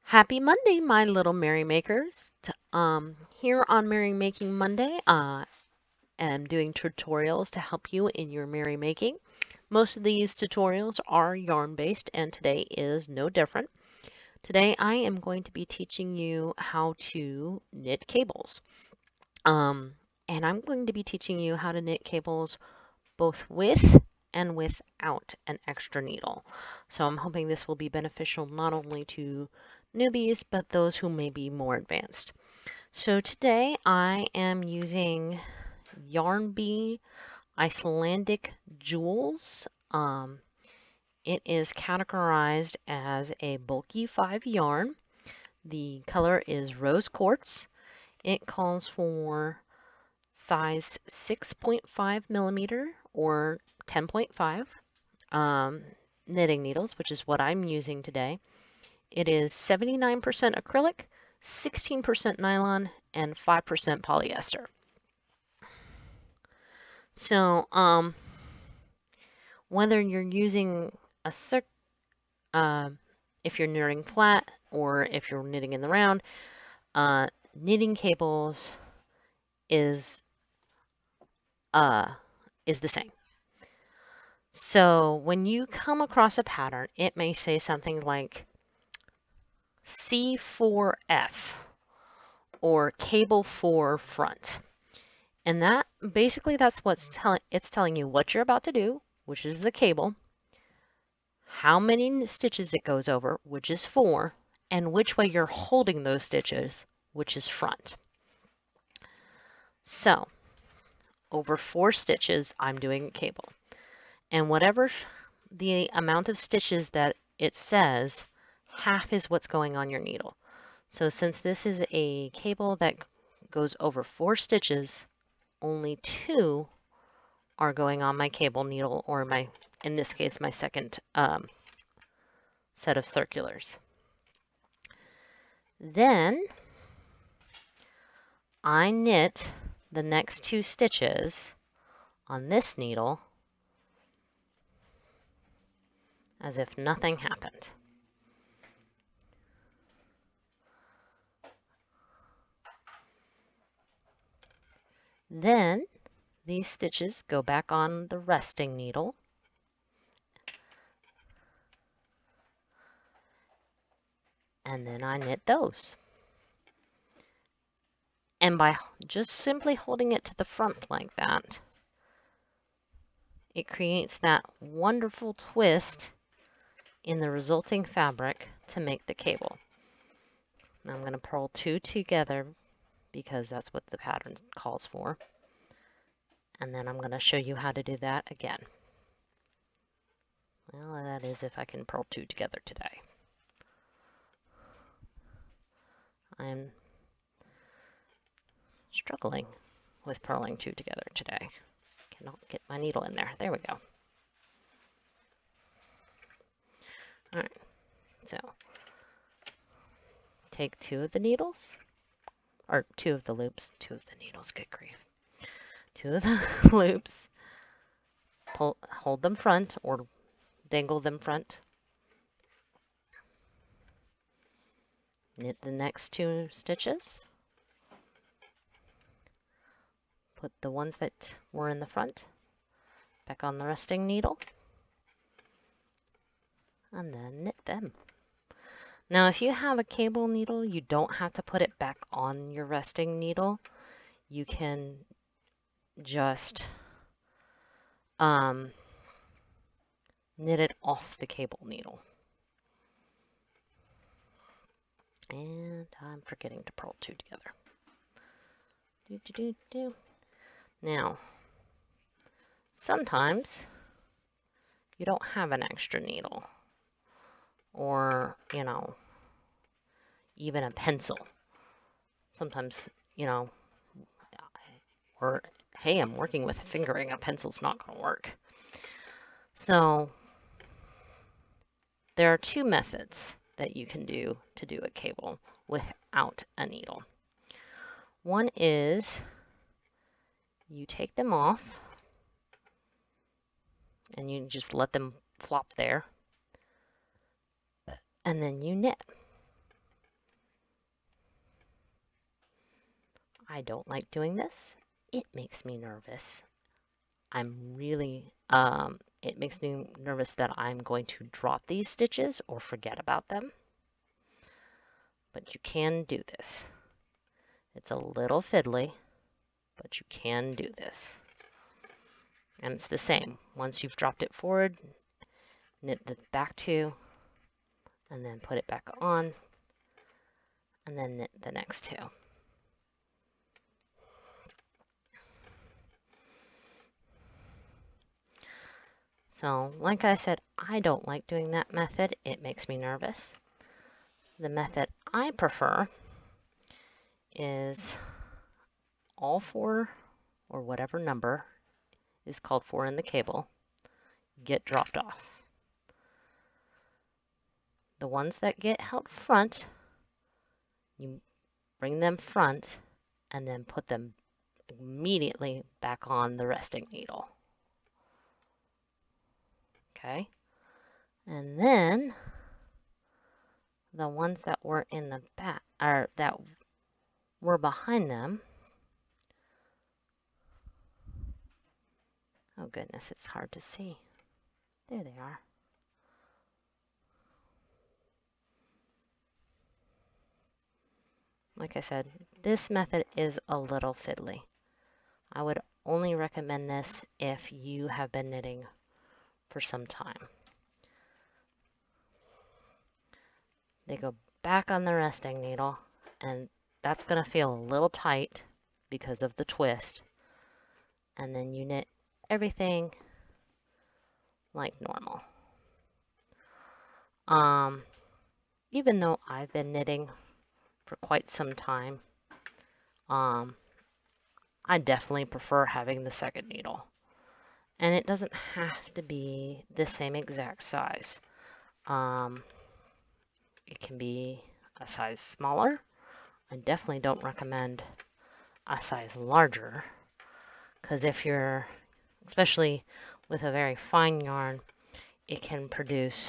Happy Monday, my little Merry Makers. Here on Merry Making Monday, I'm doing tutorials to help you in your merry making. Most of these tutorials are yarn based, and today is no different. Today, I am going to be teaching you how to knit cables. And I'm going to be teaching you how to knit cables both with and without an extra needle. So I'm hoping this will be beneficial not only to newbies, but those who may be more advanced. So today I am using Yarn Bee Icelandic Jewels. It is categorized as a bulky 5 yarn. The color is rose quartz. It calls for size 6.5 millimeter or 10.5 knitting needles, which is what I'm using today. It is 79% acrylic, 16% nylon, and 5% polyester. So, whether you're using a if you're knitting flat or if you're knitting in the round, knitting cables is the same. So when you come across a pattern, it may say something like C4F or cable 4 front. And that basically that's what's telling you what you're about to do, which is the cable, how many stitches it goes over, which is 4, and which way you're holding those stitches, which is front. So over 4 stitches, I'm doing a cable. And whatever the amount of stitches that it says, half is what's going on your needle. So since this is a cable that goes over 4 stitches, only 2 are going on my cable needle, or in this case, my second set of circulars. Then I knit the next 2 stitches on this needle as if nothing happened. Then these stitches go back on the resting needle, and then I knit those. And by just simply holding it to the front like that, it creates that wonderful twist in the resulting fabric to make the cable. Now I'm going to purl 2 together because that's what the pattern calls for. And then I'm going to show you how to do that again. Well, that is if I can purl 2 together today. I'm struggling with purling 2 together today. Cannot get my needle in there. There we go. All right, so take 2 of the needles, or 2 of the loops, 2 of the needles, good grief. 2 of the loops, hold them front or dangle them front. Knit the next 2 stitches. Put the ones that were in the front back on the resting needle, and then knit them. Now, if you have a cable needle, you don't have to put it back on your resting needle. You can just knit it off the cable needle. And I'm forgetting to purl 2 together. Now, sometimes you don't have an extra needle, or, even a pencil. Sometimes, or, hey, I'm working with fingering, a pencil's not going to work. So, there are 2 methods that you can do to do a cable without a needle. One is you take them off and you just let them flop there, and then you knit. I don't like doing this. It makes me nervous. It makes me nervous that I'm going to drop these stitches or forget about them. But you can do this. It's a little fiddly, but you can do this. And it's the same. Once you've dropped it forward, knit the back two, and then put it back on, and then knit the next two. So, like I said, I don't like doing that method. It makes me nervous. The method I prefer is all four, or whatever number is called for in the cable, get dropped off. The ones that get held front, you bring them front and then put them immediately back on the resting needle. Okay? And then the ones that were in the back, or that were behind them, oh goodness, it's hard to see. There they are. Like I said, this method is a little fiddly. I would only recommend this if you have been knitting for some time. They go back on the resting needle, and that's going to feel a little tight because of the twist. And then you knit everything like normal. Even though I've been knitting for quite some time, I definitely prefer having the second needle. And it doesn't have to be the same exact size. It can be a size smaller. I definitely don't recommend a size larger, because if you're, especially with a very fine yarn, it can produce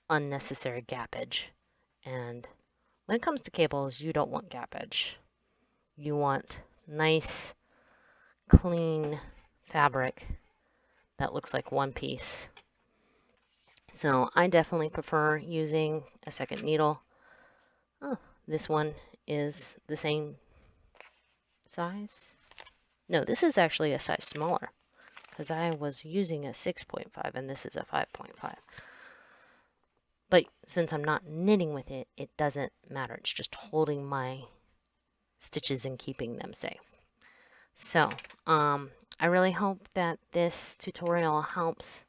unnecessary gappage. And when it comes to cables, you don't want gappage. You want nice, clean fabric that looks like one piece. So I definitely prefer using a second needle. Oh, this one is the same size. No, this is actually a size smaller because I was using a 6.5 and this is a 5.5. But since I'm not knitting with it, it doesn't matter. It's just holding my stitches and keeping them safe. So, I really hope that this tutorial helps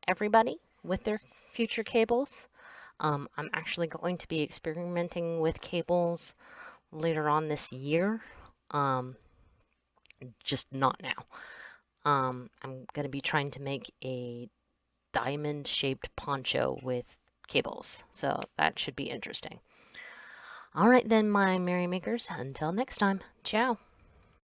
everybody with their future cables. I'm actually going to be experimenting with cables later on this year, just not now. I'm going to be trying to make a diamond-shaped poncho with cables, so that should be interesting. All right then, my Merry Makers, until next time, ciao.